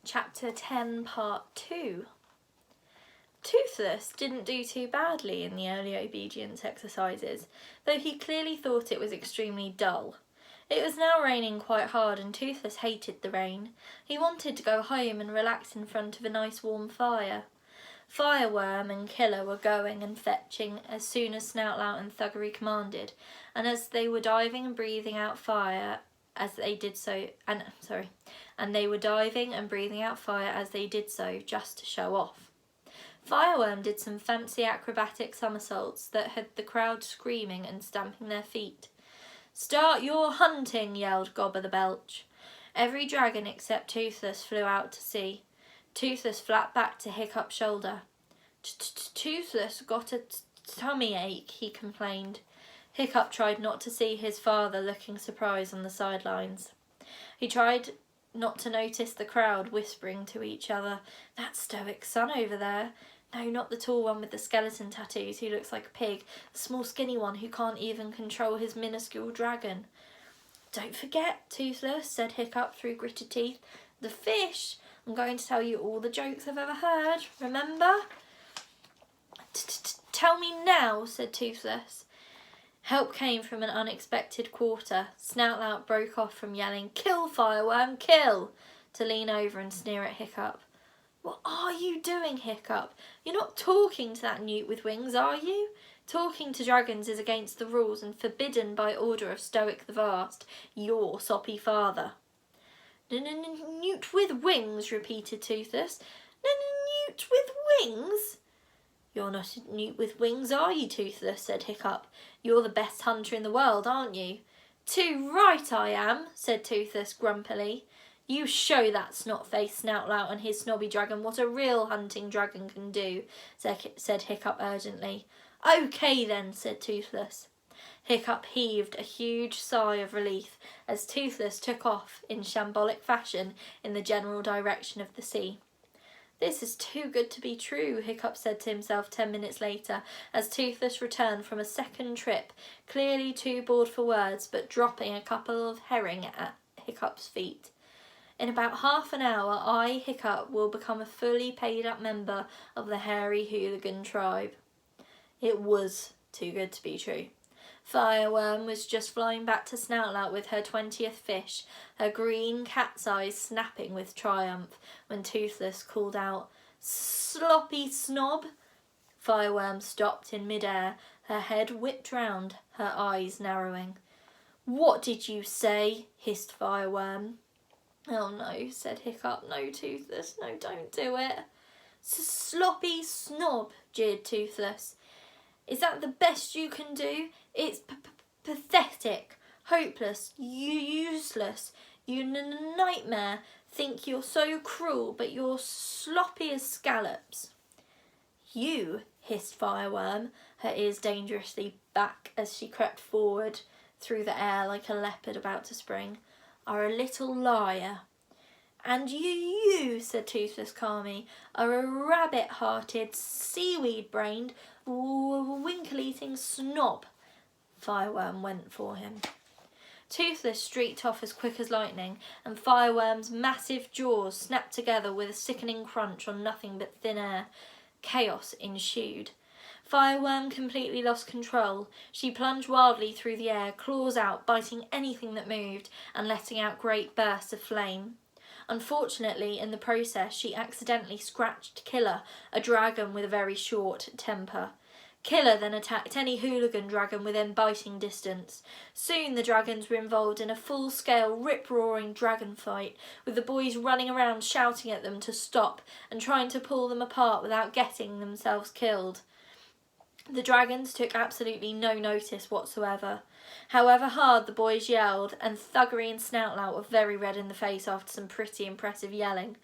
Chapter 10, Part 2. Toothless didn't do too badly in the early obedience exercises, though he clearly thought it was extremely dull. It was now raining quite hard and Toothless hated the rain. He wanted to go home and relax in front of a nice warm fire. Fireworm and Killer were going and fetching as soon as Snoutlout and Thuggery commanded, and as they were diving and breathing out fire as they did so, just to show off. Fireworm did some fancy acrobatic somersaults that had the crowd screaming and stamping their feet. "Start your hunting," yelled Gobber the Belch. Every dragon except Toothless flew out to sea. Toothless flapped back to Hiccup's shoulder. "Toothless got a tummy ache," he complained. Hiccup tried not to see his father looking surprised on the sidelines. He tried not to notice the crowd whispering to each other, "That stoic son over there. No, not the tall one with the skeleton tattoos who looks like a pig. The small skinny one who can't even control his minuscule dragon." "Don't forget, Toothless," said Hiccup through gritted teeth. "The fish. I'm going to tell you all the jokes I've ever heard. Remember?" "Tell me now," said Toothless. Help came from an unexpected quarter. Snoutlout broke off from yelling, "Kill, Fireworm, kill!" to lean over and sneer at Hiccup. "What are you doing, Hiccup? You're not talking to that newt with wings, are you? Talking to dragons is against the rules and forbidden by order of Stoic the Vast, your soppy father." "Newt with wings," repeated Toothless. "Newt with wings?" "You're not a newt with wings, are you, Toothless?" said Hiccup. "You're the best hunter in the world, aren't you?" "Too right I am," said Toothless grumpily. "You show that snot-faced Snoutlout and his snobby dragon what a real hunting dragon can do," said Hiccup urgently. "OK then," said Toothless. Hiccup heaved a huge sigh of relief as Toothless took off in shambolic fashion in the general direction of the sea. "This is too good to be true," Hiccup said to himself 10 minutes later as Toothless returned from a second trip, clearly too bored for words but dropping a couple of herring at Hiccup's feet. "In about half an hour I, Hiccup, will become a fully paid up member of the hairy hooligan tribe." It was too good to be true. Fireworm was just flying back to Snoutlout with her 20th fish, her green cat's eyes snapping with triumph, when Toothless called out, "Sloppy snob!" Fireworm stopped in mid-air, her head whipped round, her eyes narrowing. "What did you say?" hissed Fireworm. "Oh no," said Hiccup. "No, Toothless, no, don't do it." "Sloppy snob," jeered Toothless. "Is that the best you can do? It's pathetic, hopeless, useless. You nightmare. Think you're so cruel, but you're sloppy as scallops." "You," hissed Fireworm, her ears dangerously back as she crept forward through the air like a leopard about to spring, "are a little liar." "And you," said Toothless calmly, "are a rabbit-hearted, seaweed-brained, winkle-eating snob." Fireworm went for him. Toothless streaked off as quick as lightning, and Fireworm's massive jaws snapped together with a sickening crunch on nothing but thin air. Chaos ensued. Fireworm completely lost control. She plunged wildly through the air, claws out, biting anything that moved, and letting out great bursts of flame. Unfortunately, in the process, she accidentally scratched Killer, a dragon with a very short temper. Killer then attacked any hooligan dragon within biting distance. Soon the dragons were involved in a full-scale, rip-roaring dragon fight, with the boys running around shouting at them to stop and trying to pull them apart without getting themselves killed. The dragons took absolutely no notice whatsoever. However hard the boys yelled, and Thuggery and Snoutlout were very red in the face after some pretty impressive yelling.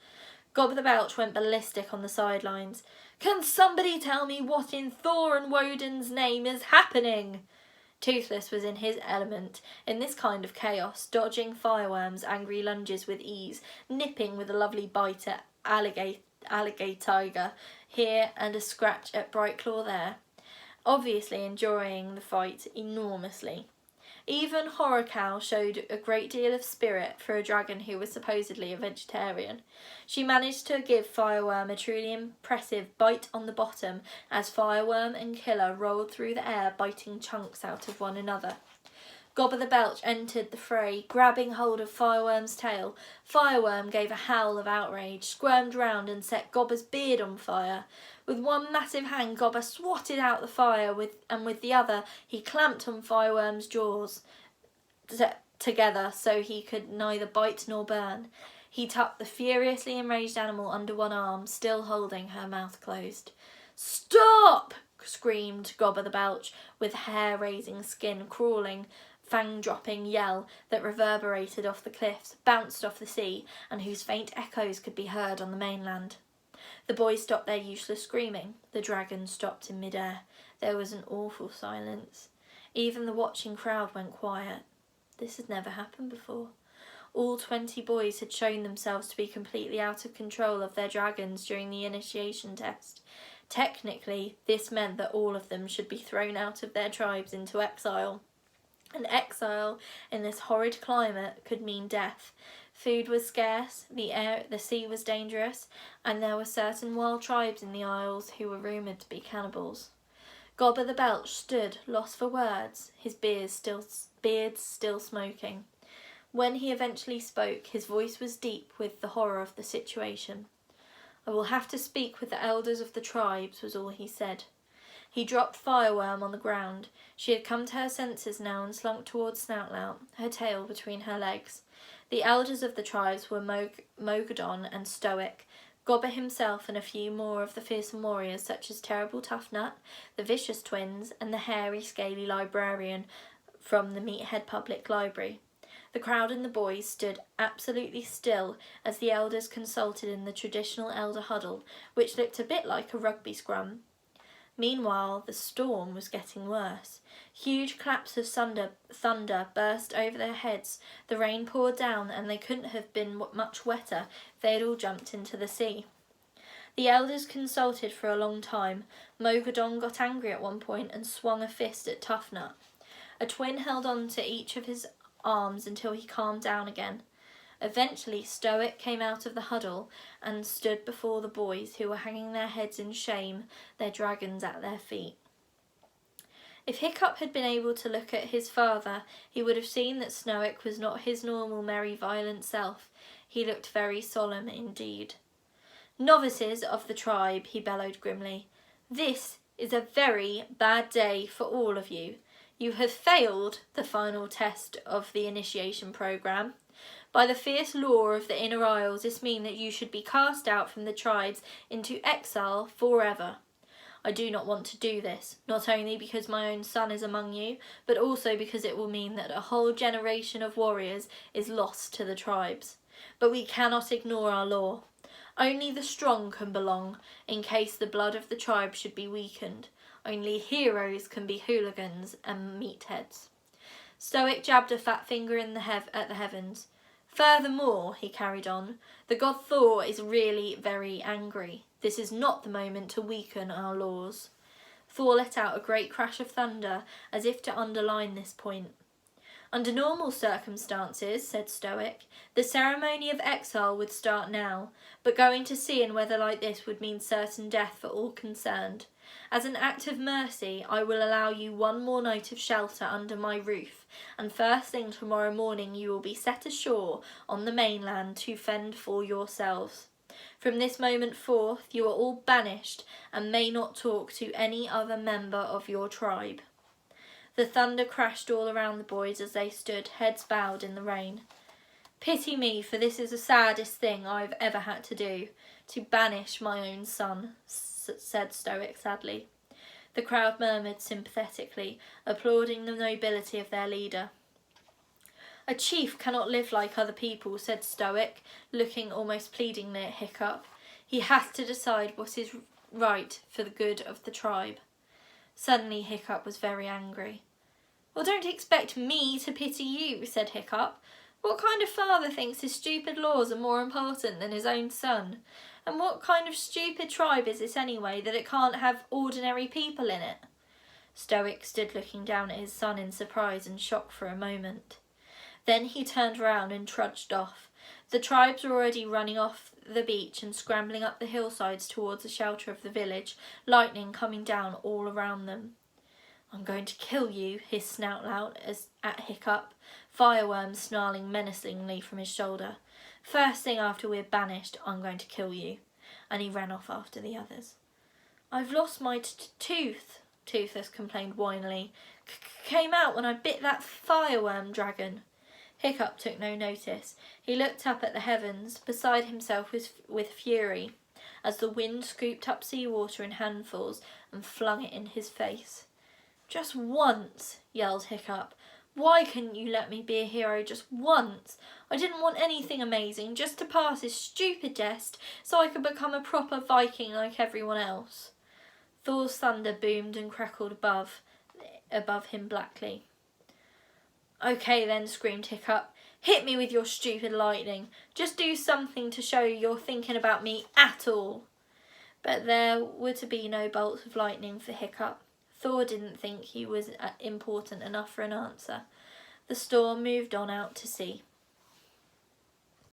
Gobber the Belch went ballistic on the sidelines. "Can somebody tell me what in Thor and Woden's name is happening?" Toothless was in his element, in this kind of chaos, dodging Fireworm's angry lunges with ease, nipping with a lovely bite at alligator here and a scratch at Brightclaw there, obviously enjoying the fight enormously. Even Horrorcow showed a great deal of spirit for a dragon who was supposedly a vegetarian. She managed to give Fireworm a truly impressive bite on the bottom as Fireworm and Killer rolled through the air, biting chunks out of one another. Gobber the Belch entered the fray, grabbing hold of Fireworm's tail. Fireworm gave a howl of outrage, squirmed round and set Gobber's beard on fire. With one massive hand, Gobber swatted out the fire, and with the other he clamped on Fireworm's jaws together so he could neither bite nor burn. He tucked the furiously enraged animal under one arm, still holding her mouth closed. "Stop!" screamed Gobber the Belch, with hair-raising, skin-crawling, fang-dropping yell that reverberated off the cliffs, bounced off the sea, and whose faint echoes could be heard on the mainland. The boys stopped their useless screaming. The dragon stopped in mid-air. There was an awful silence. Even the watching crowd went quiet. This had never happened before. All 20 boys had shown themselves to be completely out of control of their dragons during the initiation test. Technically, this meant that all of them should be thrown out of their tribes into exile. And exile in this horrid climate could mean death. Food was scarce, the sea was dangerous, and there were certain wild tribes in the Isles who were rumoured to be cannibals. Gobber the Belch stood, lost for words, his beard still smoking. When he eventually spoke, his voice was deep with the horror of the situation. "I will have to speak with the elders of the tribes," was all he said. He dropped Fireworm on the ground. She had come to her senses now and slunk towards Snoutlout, her tail between her legs. The elders of the tribes were Mogadon and Stoic, Gobber himself and a few more of the fearsome warriors such as Terrible Toughnut, the Vicious Twins, and the hairy, scaly librarian from the Meathead Public Library. The crowd and the boys stood absolutely still as the elders consulted in the traditional elder huddle, which looked a bit like a rugby scrum. Meanwhile, the storm was getting worse. Huge claps of thunder burst over their heads, the rain poured down, and they couldn't have been much wetter if they had all jumped into the sea. The elders consulted for a long time. Mogadon got angry at one point and swung a fist at Toughnut. A twin held on to each of his arms until he calmed down again. Eventually, Stoic came out of the huddle and stood before the boys, who were hanging their heads in shame, their dragons at their feet. If Hiccup had been able to look at his father, he would have seen that Stoic was not his normal merry, violent self. He looked very solemn indeed. "Novices of the tribe," he bellowed grimly, "this is a very bad day for all of you. You have failed the final test of the initiation program. By the fierce law of the Inner Isles, this means that you should be cast out from the tribes into exile forever. I do not want to do this, not only because my own son is among you, but also because it will mean that a whole generation of warriors is lost to the tribes. But we cannot ignore our law. Only the strong can belong, in case the blood of the tribe should be weakened. Only heroes can be hooligans and meatheads." Stoic jabbed a fat finger at the heavens. "Furthermore," he carried on, "the god Thor is really very angry. This is not the moment to weaken our laws." Thor let out a great crash of thunder, as if to underline this point. "Under normal circumstances," said Stoic, "the ceremony of exile would start now, but going to sea in weather like this would mean certain death for all concerned. As an act of mercy, I will allow you one more night of shelter under my roof, and first thing tomorrow morning you will be set ashore on the mainland to fend for yourselves. From this moment forth, you are all banished and may not talk to any other member of your tribe." The thunder crashed all around the boys as they stood, heads bowed in the rain. "Pity me, for this is the saddest thing I have ever had to do, to banish my own son," said Stoic sadly. The crowd murmured sympathetically, applauding the nobility of their leader. "A chief cannot live like other people," said Stoic, looking almost pleadingly at Hiccup. "He has to decide what is right for the good of the tribe." Suddenly Hiccup was very angry. "Well, don't expect me to pity you," said Hiccup. "What kind of father thinks his stupid laws are more important than his own son? And what kind of stupid tribe is this anyway, that it can't have ordinary people in it?" Stoic stood looking down at his son in surprise and shock for a moment. Then he turned round and trudged off. The tribes were already running off the beach and scrambling up the hillsides towards the shelter of the village, lightning coming down all around them. "I'm going to kill you," hissed Snoutlout at Hiccup, Fireworm snarling menacingly from his shoulder. "First thing after we're banished, I'm going to kill you." And he ran off after the others. "I've lost my tooth," Toothless complained whinily. "Came out when I bit that fireworm dragon." Hiccup took no notice. He looked up at the heavens, beside himself with fury, as the wind scooped up seawater in handfuls and flung it in his face. "Just once," yelled Hiccup. "Why couldn't you let me be a hero just once? I didn't want anything amazing, just to pass this stupid test so I could become a proper Viking like everyone else." Thor's thunder boomed and crackled above him blackly. "Okay then," screamed Hiccup. "Hit me with your stupid lightning. Just do something to show you're thinking about me at all." But there were to be no bolts of lightning for Hiccup. Thor didn't think he was important enough for an answer. The storm moved on out to sea.